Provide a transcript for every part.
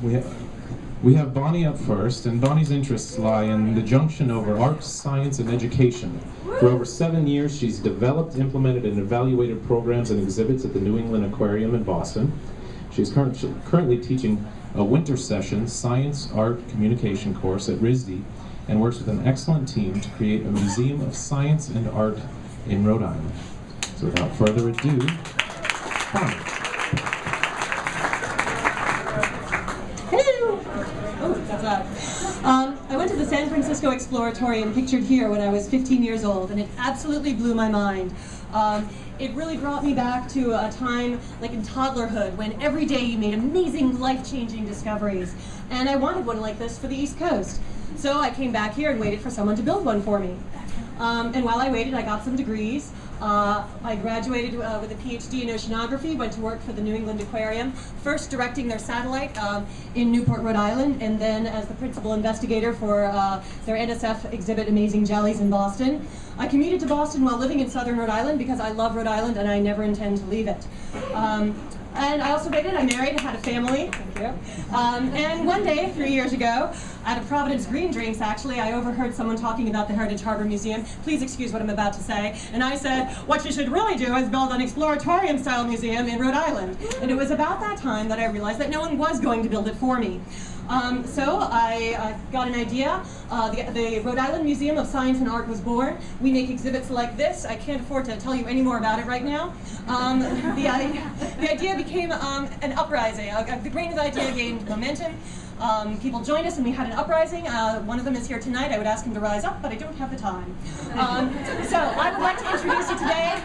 We have Bonnie up first, and Bonnie's interests lie in the junction over art, science, and education. For over 7 years, she's developed, implemented, and evaluated programs and exhibits at the New England Aquarium in Boston. She's currently teaching a winter session science, art, communication course at RISD, and works with an excellent team to create a museum of science and art in Rhode Island. So without further ado, Bonnie. I went to the San Francisco Exploratorium, pictured here, when I was 15 years old, and it absolutely blew my mind. It really brought me back to a time like in toddlerhood, when every day you made amazing, life-changing discoveries. And I wanted one like this for the East Coast. So I came back here and waited for someone to build one for me. And while I waited, I got some degrees. I graduated with a PhD in oceanography, went to work for the New England Aquarium, first directing their satellite in Newport, Rhode Island, and then as the principal investigator for their NSF exhibit, Amazing Jellies, in Boston. I commuted to Boston while living in southern Rhode Island because I love Rhode Island and I never intend to leave it. And I also waited, I married, had a family. Thank you. And one day, 3 years ago, at a Providence Green Drinks, actually, I overheard someone talking about the Heritage Harbor Museum. Please excuse what I'm about to say. And I said, what you should really do is build an exploratorium-style museum in Rhode Island. And it was about that time that I realized that no one was going to build it for me. So I got an idea. The Rhode Island Museum of Science and Art was born. We make exhibits like this. I can't afford to tell you any more about it right now. The idea became an uprising. The great idea gained momentum. People joined us and we had an uprising. One of them is here tonight. I would ask him to rise up, but I don't have the time. So I would like to introduce you today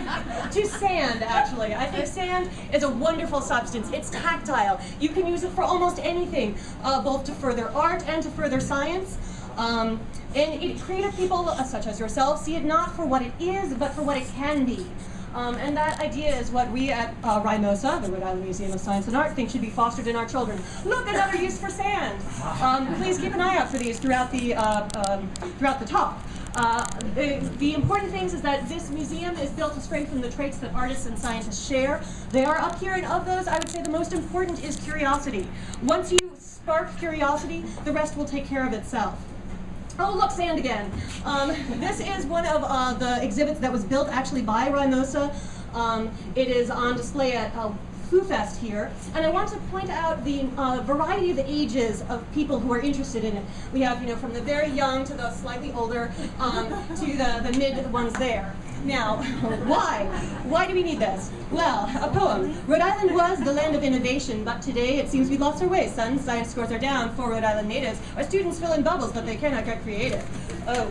to sand, actually. I think sand is a wonderful substance. It's tactile. You can use it for almost anything, both to further art and to further science. And creative people, such as yourself, see it not for what it is, but for what it can be. And that idea is what we at RIMOSA, the Rhode Island Museum of Science and Art, think should be fostered in our children. Look, another use for sand. Please keep an eye out for these throughout the talk. The important things is that this museum is built to strengthen the traits that artists and scientists share. They are up here, and of those, I would say the most important is curiosity. Once you spark curiosity, the rest will take care of itself. Oh, look, sand again. This is one of the exhibits that was built actually by RIMOSA. It is on display at Foo Fest here, and I want to point out the variety of ages of people who are interested in it. We have, from the very young to the slightly older to the mid ones there. Now, why? Why do we need this? Well, a poem. Rhode Island was the land of innovation, but today it seems we lost our way. Science scores are down for Rhode Island natives. Our students fill in bubbles, but they cannot get creative. Oh.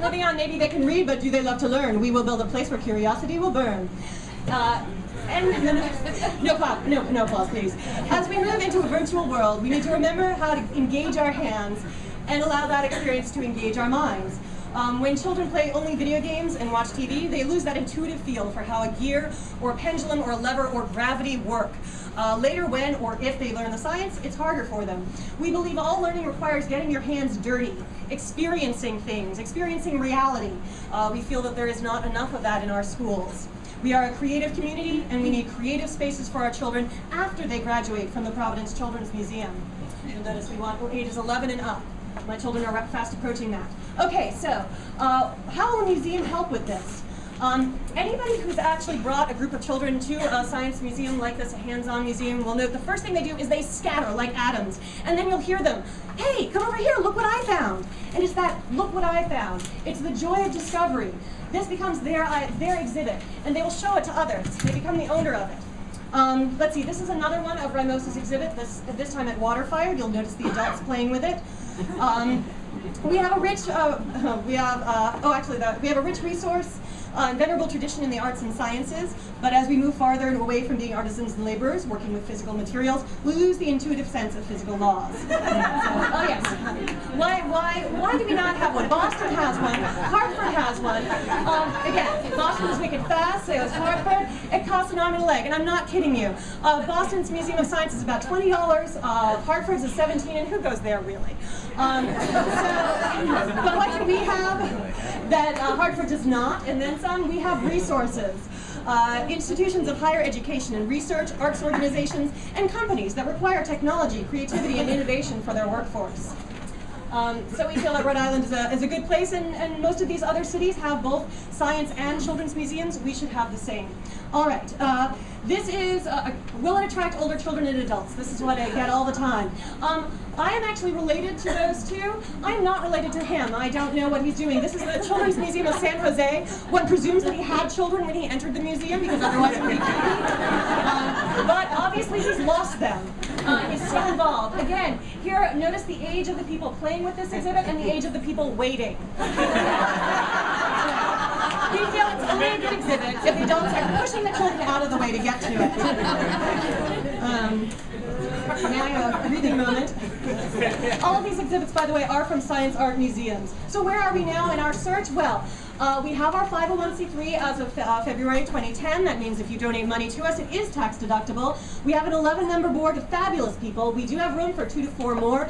Moving on, maybe they can read, but do they love to learn? We will build a place where curiosity will burn. No applause, please. As we move into a virtual world, we need to remember how to engage our hands and allow that experience to engage our minds. When children play only video games and watch TV, they lose that intuitive feel for how a gear or a pendulum or a lever or gravity work. Later, when or if they learn the science, it's harder for them. We believe all learning requires getting your hands dirty, experiencing things, experiencing reality. We feel that there is not enough of that in our schools. We are a creative community, and we need creative spaces for our children after they graduate from the Providence Children's Museum. You'll notice we want ages 11 and up. My children are fast approaching that. Okay, so how will a museum help with this? Anybody who's actually brought a group of children to a science museum like this, a hands-on museum, will note the first thing they do is they scatter like atoms. And then you'll hear them, hey, come over here, look what I found. And it's that, look what I found. It's the joy of discovery. This becomes their exhibit, and they will show it to others. They become the owner of it. Let's see, this is another one of RIMOSA's exhibit, this time at Waterfire. You'll notice the adults playing with it. We have a rich, we have a rich resource and venerable tradition in the arts and sciences, but as we move farther and away from being artisans and laborers, working with physical materials, we lose the intuitive sense of physical laws. Oh yes. Why do we not have one? Boston has one. Hartford has one. Again, Boston is wicked fast, so is Hartford. It costs an arm and a leg, and I'm not kidding you. Boston's Museum of Science is about $20. Hartford's is $17, and who goes there really? But what do we have that Hartford does not? And then some. We have resources. institutions of higher education and research, arts organizations, and companies that require technology, creativity, and innovation for their workforce. So we feel that Rhode Island is a good place, and most of these other cities have both science and children's museums. We should have the same. All right. This is, will it attract older children and adults? This is what I get all the time. I am actually related to those two. I'm not related to him. I don't know what he's doing. This is the Children's Museum of San Jose. One presumes that he had children when he entered the museum, because otherwise it would be creepy. But obviously he's lost them. He's still involved. Again, here, notice the age of the people playing with this exhibit and the age of the people waiting. We feel it's only a good exhibit if the adults are pushing the children out of the way to get to it. Now I have a breathing moment. All of these exhibits, by the way, are from science art museums. So where are we now in our search? Well, we have our 501c3 as of February 2010. That means if you donate money to us, it is tax deductible. We have an 11-member board of fabulous people. We do have room for 2 to 4 more,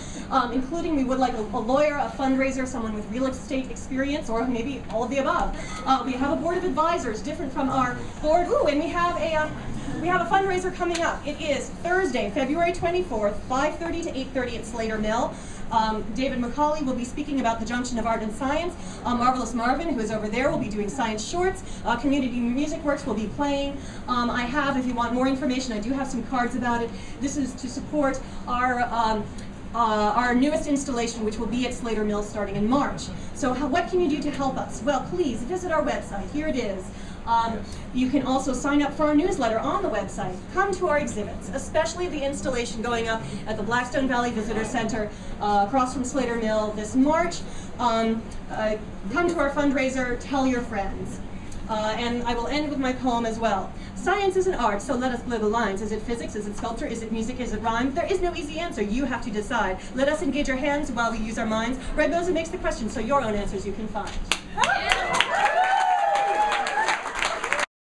including we would like a lawyer, a fundraiser, someone with real estate experience, or maybe all of the above. We have a board of advisors, different from our board. Ooh, and we have a fundraiser coming up. It is Thursday, February 24th, 5:30 to 8:30 at Slater Mill. David McCauley will be speaking about the junction of art and science. Marvelous Marvin, who is over there, will be doing science shorts. Community Music Works will be playing. I have, if you want more information, I do have some cards about it. This is to support our newest installation, which will be at Slater Mill starting in March. So what can you do to help us? Well, please visit our website. Here it is. You can also sign up for our newsletter on the website. Come to our exhibits, especially the installation going up at the Blackstone Valley Visitor Center across from Slater Mill this March. Come to our fundraiser, tell your friends. And I will end with my poem as well. Science is an art, so let us blur the lines. Is it physics? Is it sculpture? Is it music? Is it rhyme? There is no easy answer. You have to decide. Let us engage our hands while we use our minds. Right, Boza makes the question, so your own answers you can find.